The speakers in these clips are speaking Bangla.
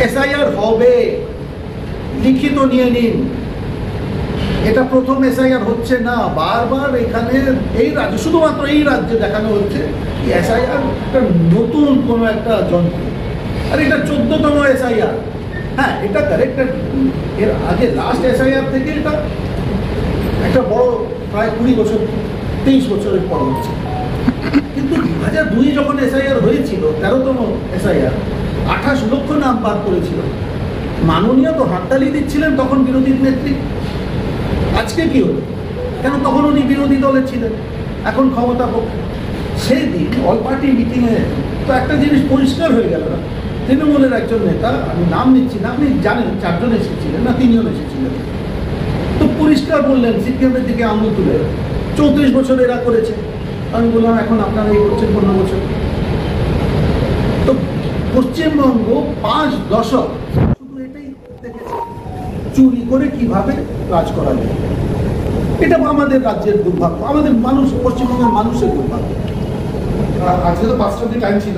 এসআইআর হবে, লিখিত নিয়ে নিন। এটা প্রথম এসআইআর হচ্ছে না, বারবার এখানে এই রাজ্যে, শুধুমাত্র এই রাজ্যে দেখানো হচ্ছে এসআইআর একটা নতুন কোনো একটা যন্ত্র। আর এটা 14তম এসআইআর। হ্যাঁ, এটা কারেক্ট। এর আগে লাস্ট এসআইআর থেকে এটা একটা বড় প্রায় 20 বছর 23 বছরের পর হচ্ছে। কিন্তু 2002 যখন এসআইআর হয়েছিল, 13তম এসআইআর, 28 লক্ষ নাম বাদ করেছিল। মাননীয় তো হাততালি দিচ্ছিলেন তখন বিরোধী নেত্রী। আজকে কি হলো? কেন তখন উনি বিরোধী দলে ছিলেন, এখন ক্ষমতা পক্ষে। সেই দিন অল পার্টি মিটিংয়ে তো একটা জিনিস পরিষ্কার হয়ে গেল না। তৃণমূলের একজন নেতা, আমি নাম নিচ্ছি না, আপনি জানেন, 4 জন এসেছিলেন না 3 জন এসেছিলেন, তো পরিষ্কার বললেন সিপিএমের দিকে আঙুল তুলে, 34 বছর এরা করেছে। আমি বললাম এখন আপনারা এই করছেন 15 বছর। তো পশ্চিমবঙ্গ 5 দশক শুধু এটাই দেখেছে, চুরি করে কিভাবে রাজ করা যায়। এটা আমাদের রাজ্যের দুর্ভাগ্য, আমাদের মানুষ, পশ্চিমবঙ্গের মানুষের দুর্ভাগ্য। আজকে তো 5টা অবধি টাইম ছিল,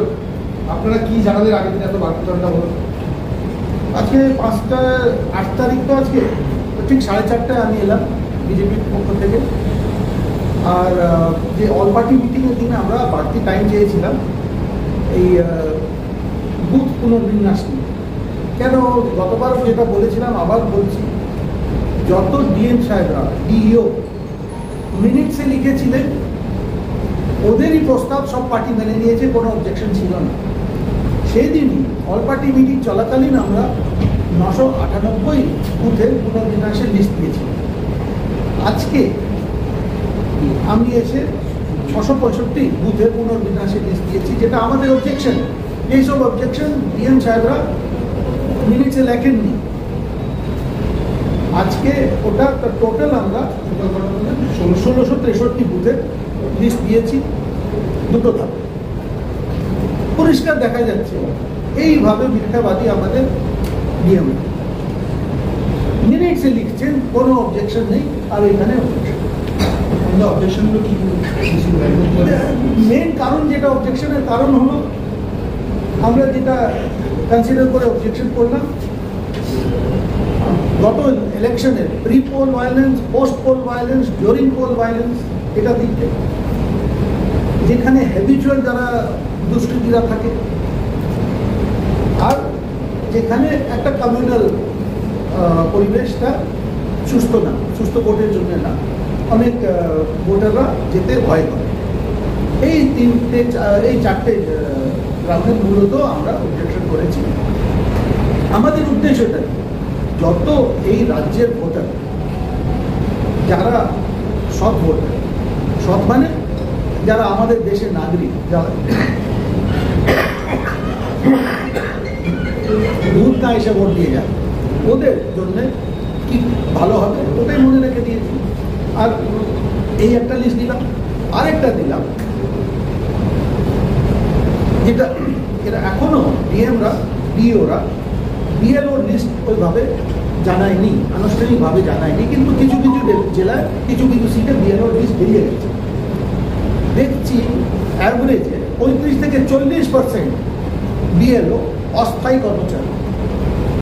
আপনারা কি জানালেন আগের দিন এত বার্তাটা বলুন? আজকে 8 তারিখ, তো আজকে ঠিক 4:30টায় আমি এলাম বিজেপির পক্ষ থেকে। আর যে অল পার্টি মিটিংয়ের দিনে আমরা বাড়তি টাইম চেয়েছিলাম এই বুথ পুনর্বিন্যাস নিয়ে। কেন, গতবারও যেটা বলেছিলাম আবার বলছি, যত ডিএম সাহেবরা, ডিইও মিনিটসে লিখেছিলেন, ওদেরই প্রস্তাব সব পার্টি মেনে নিয়েছে, কোনো অবজেকশন ছিল না। সেই দিনই অল পার্টি মিটিং চলাকালীন আমরা 998 বুথের পুনর্বিন্যাসের লিস্ট দিয়েছিলাম। আজকে আমি এসে 665 বুথের পুনর্বিন্যাসের লিস্ট দিয়েছি, যেটা আমাদের অবজেকশন। এইসব অবজেকশন ডিএম সাহেবরা মিনিটসে লেখেননি। আজকে ওটা টোটাল আমরা 1663 বুথের লিস্ট দিয়েছি, 2টো ধাপে। পরিষ্কার দেখা যাচ্ছে এইভাবে মিথ্যাবাদী আমাদের ডিএম মিনিটসে লিখছেন, কোনো অবজেকশন নেই। আর এখানে অবজেকশনগুলো কি মেন কারণ, যেটা অবজেকশনের কারণ হলো, আমরা যেটা কনসিডার করে অবজেকশন করলাম, গত ইলেকশনের pre pole violence, post pole violence, during pole violence, এটা দিকে যেখানে হ্যাবিচুয়াল যারা দুষ্কৃতীরা থাকে, আর যেখানে একটা কমিউনাল পরিবেশটা সুস্থ না, সুস্থ ভোটের জন্য না, অনেক ভোটাররা যেতে ভয় করে। এই 4টে গ্রামের মূলত আমরা অবজেকশন করেছি। আমাদের উদ্দেশ্যটা যত এই রাজ্যের ভোটার যারা সৎ ভোটার, সৎ মানে যারা আমাদের দেশের নাগরিক, যারা দুধ না এসে ভোট দিয়ে যায়, ওদের জন্য কি ভালো হবে ওটাই মনে রেখে দিয়েছি। আর এই একটা লিস্ট দিলাম, আরেকটা দিলাম যেটা এরা এখনো ডিএমরা, ডিওরা বিএলওর লিস্ট ওইভাবে জানায়নি, আনুষ্ঠানিকভাবে জানায়নি, কিন্তু কিছু কিছু জেলায় কিছু কিছু সিটে বিএলওর লিস্ট বেরিয়ে গেছে। দেখছি অ্যাভারেজে 35 থেকে 40% বিএলও অস্থায়ী কর্মচারী।